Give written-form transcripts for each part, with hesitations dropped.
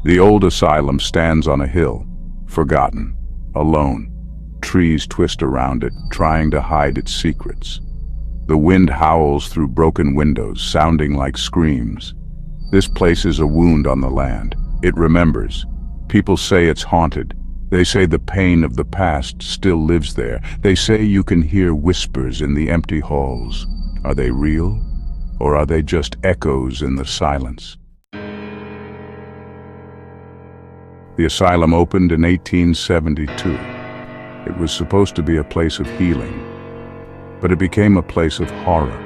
The old asylum stands on a hill, forgotten, alone. Trees twist around it, trying to hide its secrets. The wind howls through broken windows, sounding like screams. This place is a wound on the land. It remembers. People say it's haunted. They say the pain of the past still lives there. They say you can hear whispers in the empty halls. Are they real, or are they just echoes in the silence? The asylum opened in 1872. It was supposed to be a place of healing, but it became a place of horror.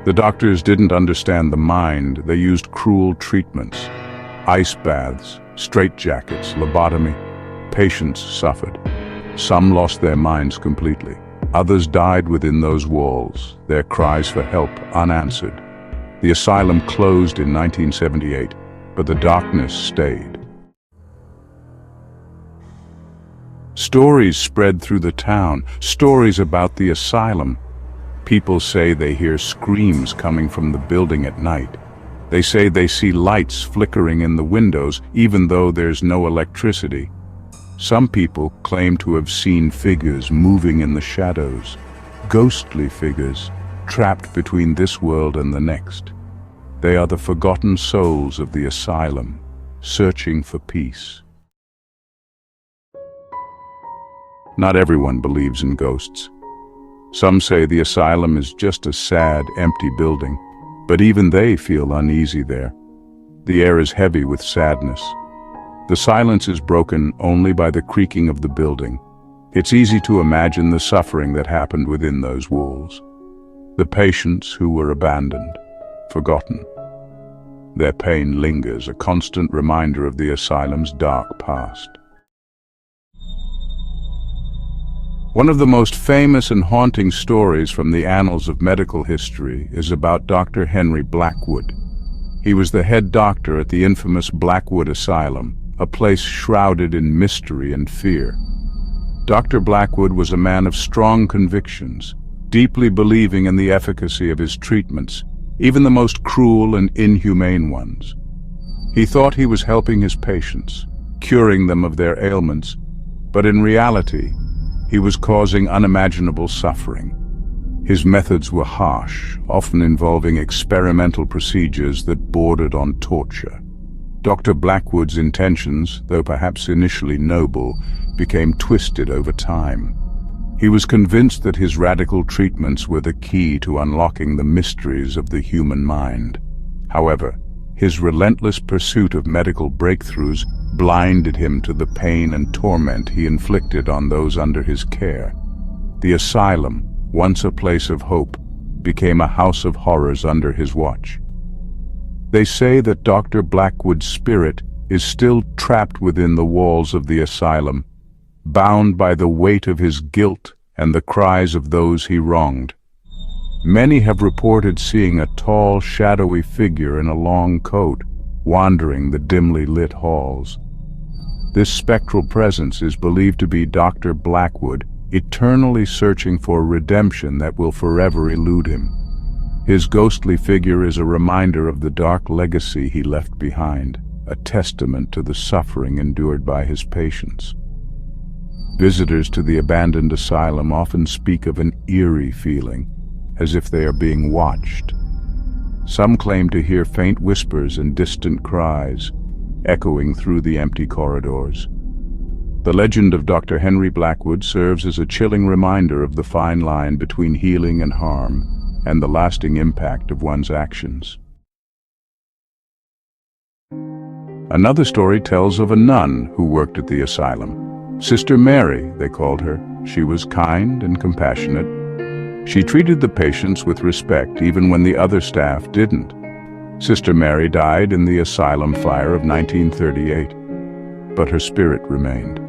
The doctors didn't understand the mind. They used cruel treatments, ice baths, straitjackets, lobotomy. Patients suffered. Some lost their minds completely. Others died within those walls, their cries for help unanswered. The asylum closed in 1978, but the darkness stayed. Stories spread through the town, stories about the asylum. People say they hear screams coming from the building at night. They say they see lights flickering in the windows, even though there's no electricity. Some people claim to have seen figures moving in the shadows, ghostly figures, trapped between this world and the next. They are the forgotten souls of the asylum, searching for peace. Not everyone believes in ghosts. Some say the asylum is just a sad, empty building, but even they feel uneasy there. The air is heavy with sadness. The silence is broken only by the creaking of the building. It's easy to imagine the suffering that happened within those walls. The patients who were abandoned, forgotten. Their pain lingers, a constant reminder of the asylum's dark past. One of the most famous and haunting stories from the annals of medical history is about Dr. Henry Blackwood. He was the head doctor at the infamous Blackwood Asylum, a place shrouded in mystery and fear. Dr. Blackwood was a man of strong convictions, deeply believing in the efficacy of his treatments, even the most cruel and inhumane ones. He thought he was helping his patients, curing them of their ailments, but in reality, he was causing unimaginable suffering. His methods were harsh, often involving experimental procedures that bordered on torture. Dr. Blackwood's intentions, though perhaps initially noble, became twisted over time. He was convinced that his radical treatments were the key to unlocking the mysteries of the human mind. However, his relentless pursuit of medical breakthroughs blinded him to the pain and torment he inflicted on those under his care. The asylum, once a place of hope, became a house of horrors under his watch. They say that Dr. Blackwood's spirit is still trapped within the walls of the asylum, bound by the weight of his guilt and the cries of those he wronged. Many have reported seeing a tall, shadowy figure in a long coat, wandering the dimly lit halls. This spectral presence is believed to be Dr. Blackwood, eternally searching for redemption that will forever elude him. His ghostly figure is a reminder of the dark legacy he left behind, a testament to the suffering endured by his patients. Visitors to the abandoned asylum often speak of an eerie feeling, as if they are being watched. Some claim to hear faint whispers and distant cries, echoing through the empty corridors. The legend of Dr. Henry Blackwood serves as a chilling reminder of the fine line between healing and harm, and the lasting impact of one's actions. Another story tells of a nun who worked at the asylum. Sister Mary, they called her. She was kind and compassionate. She treated the patients with respect even when the other staff didn't. Sister Mary died in the asylum fire of 1938, but her spirit remained.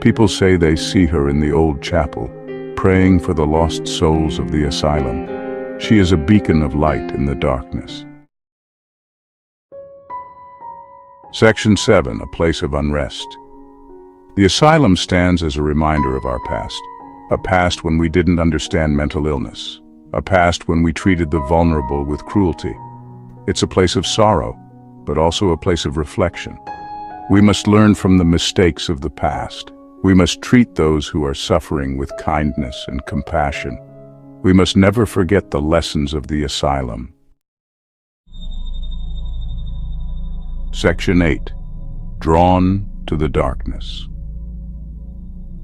People say they see her in the old chapel, praying for the lost souls of the asylum. She is a beacon of light in the darkness. Section 7, a place of unrest. The asylum stands as a reminder of our past. A past when we didn't understand mental illness. A past when we treated the vulnerable with cruelty. It's a place of sorrow, but also a place of reflection. We must learn from the mistakes of the past. We must treat those who are suffering with kindness and compassion. We must never forget the lessons of the asylum. Section 8. Drawn to the darkness.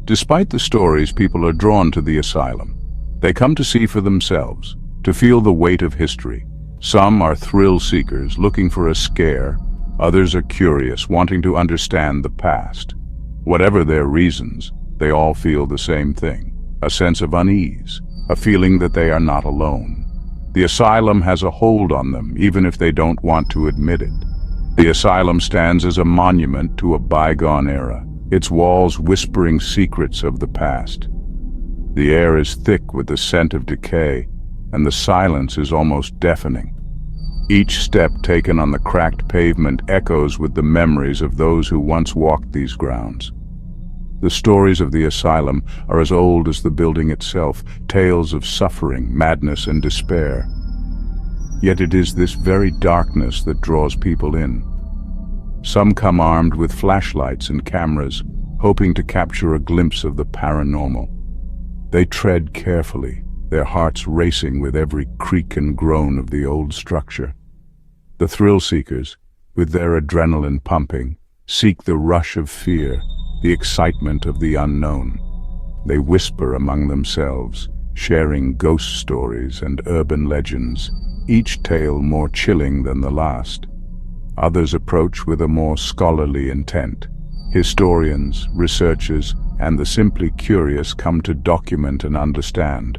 Despite the stories, people are drawn to the asylum. They come to see for themselves, to feel the weight of history. Some are thrill seekers, looking for a scare. Others are curious, wanting to understand the past. Whatever their reasons, they all feel the same thing, a sense of unease, a feeling that they are not alone. The asylum has a hold on them, even if they don't want to admit it. The asylum stands as a monument to a bygone era, its walls whispering secrets of the past. The air is thick with the scent of decay, and the silence is almost deafening. Each step taken on the cracked pavement echoes with the memories of those who once walked these grounds. The stories of the asylum are as old as the building itself, tales of suffering, madness, and despair. Yet it is this very darkness that draws people in. Some come armed with flashlights and cameras, hoping to capture a glimpse of the paranormal. They tread carefully, their hearts racing with every creak and groan of the old structure. The thrill seekers, with their adrenaline pumping, seek the rush of fear, the excitement of the unknown. They whisper among themselves, sharing ghost stories and urban legends, each tale more chilling than the last. Others approach with a more scholarly intent. Historians, researchers, and the simply curious come to document and understand.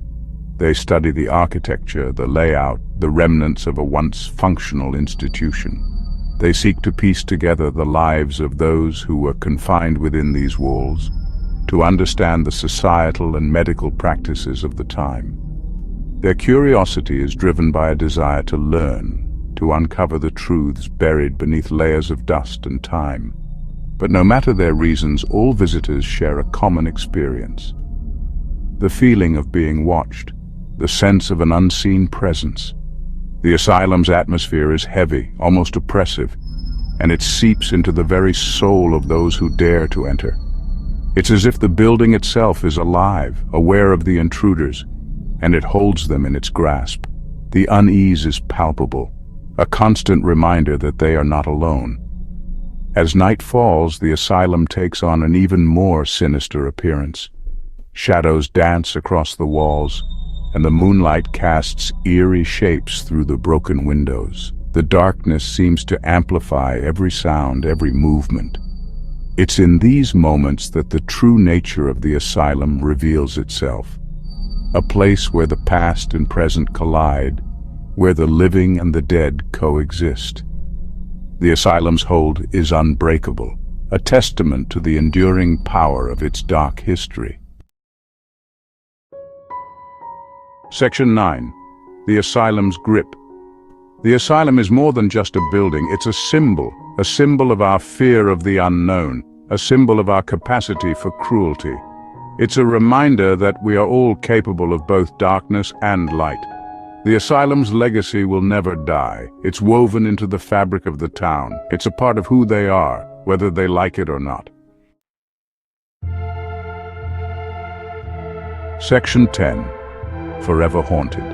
They study the architecture, the layout, the remnants of a once functional institution. They seek to piece together the lives of those who were confined within these walls, to understand the societal and medical practices of the time. Their curiosity is driven by a desire to learn, to uncover the truths buried beneath layers of dust and time. But no matter their reasons, all visitors share a common experience. The feeling of being watched, the sense of an unseen presence. The asylum's atmosphere is heavy, almost oppressive, and it seeps into the very soul of those who dare to enter. It's as if the building itself is alive, aware of the intruders, and it holds them in its grasp. The unease is palpable, a constant reminder that they are not alone. As night falls, the asylum takes on an even more sinister appearance. Shadows dance across the walls, and the moonlight casts eerie shapes through the broken windows. The darkness seems to amplify every sound, every movement. It's in these moments that the true nature of the asylum reveals itself. A place where the past and present collide, where the living and the dead coexist. The asylum's hold is unbreakable, a testament to the enduring power of its dark history. Section 9. The asylum's grip. The asylum is more than just a building, it's a symbol of our fear of the unknown, a symbol of our capacity for cruelty. It's a reminder that we are all capable of both darkness and light. The asylum's legacy will never die. It's woven into the fabric of the town. It's a part of who they are, whether they like it or not. Section 10. Forever haunted.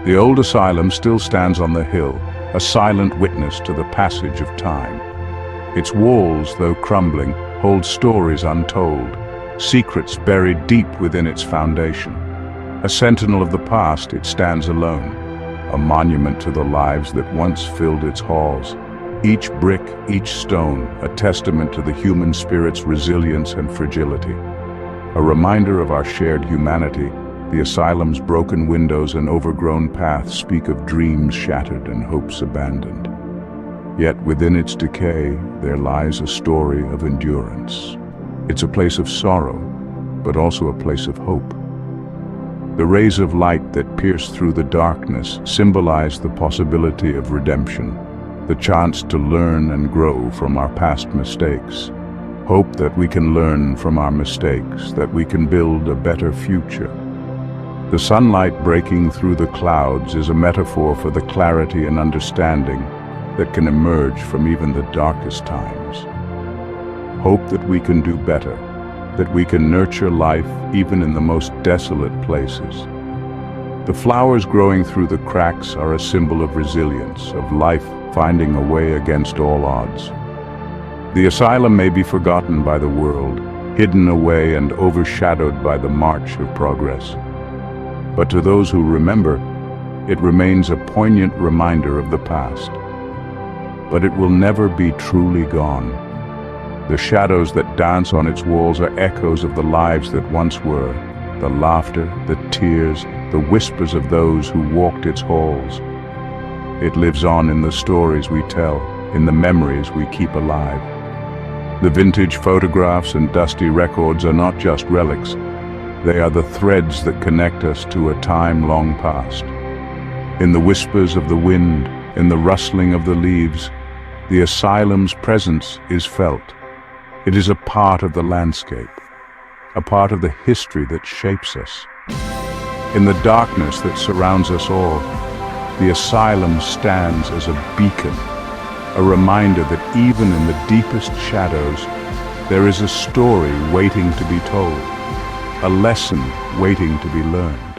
The old asylum still stands on the hill, a silent witness to the passage of time. Its walls, though crumbling, hold stories untold, secrets buried deep within its foundation. A sentinel of the past, it stands alone, a monument to the lives that once filled its halls. Each brick, each stone, a testament to the human spirit's resilience and fragility. A reminder of our shared humanity. The asylum's broken windows and overgrown paths speak of dreams shattered and hopes abandoned. Yet within its decay, there lies a story of endurance. It's a place of sorrow, but also a place of hope. The rays of light that pierce through the darkness symbolize the possibility of redemption, the chance to learn and grow from our past mistakes. Hope that we can learn from our mistakes, that we can build a better future. The sunlight breaking through the clouds is a metaphor for the clarity and understanding that can emerge from even the darkest times. hope that we can do better, that we can nurture life even in the most desolate places. The flowers growing through the cracks are a symbol of resilience, of life finding a way against all odds. The asylum may be forgotten by the world, hidden away and overshadowed by the march of progress. But to those who remember, it remains a poignant reminder of the past. But it will never be truly gone. The shadows that dance on its walls are echoes of the lives that once were, the laughter, the tears, the whispers of those who walked its halls. It lives on in the stories we tell, in the memories we keep alive. The vintage photographs and dusty records are not just relics. They are the threads that connect us to a time long past. In the whispers of the wind, in the rustling of the leaves, the asylum's presence is felt. It is a part of the landscape, a part of the history that shapes us. In the darkness that surrounds us all, the asylum stands as a beacon, a reminder that even in the deepest shadows, there is a story waiting to be told, a lesson waiting to be learned.